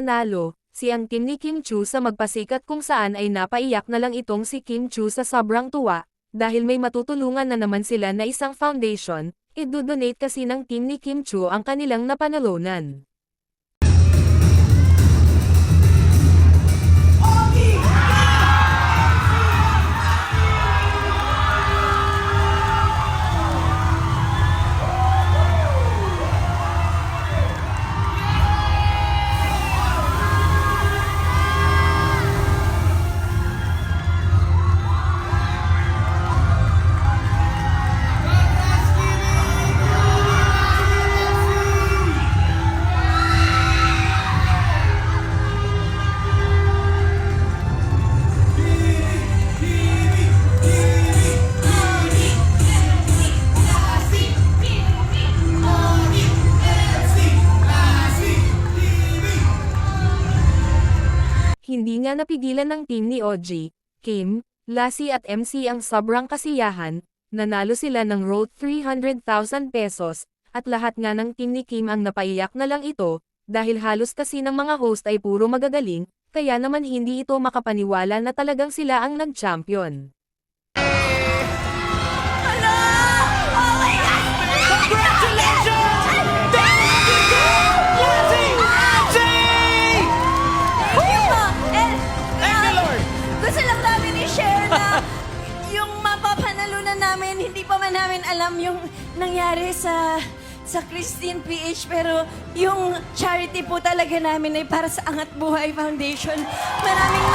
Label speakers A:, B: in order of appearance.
A: manalo, ang team ni Kim Chu sa magpasikat kung saan ay napaiyak na lang itong si Kim Chu sa sobrang tuwa, dahil may matutulungan na naman sila na isang foundation, idodonate kasi ng team ni Kim Chu ang kanilang napanalunan. Hindi nga napigilan ng team ni OG, Kim, Lassie at MC ang sobrang kasiyahan, nanalo sila ng road 300,000 pesos, at lahat nga ng team ni Kim ang napaiyak na lang ito, dahil halos kasi ng mga host ay puro magagaling, kaya naman hindi ito makapaniwala na talagang sila ang nag-champion.
B: Hindi pa man namin alam yung nangyari sa Christine PH, pero yung charity po talaga namin ay para sa Angat Buhay Foundation. Maraming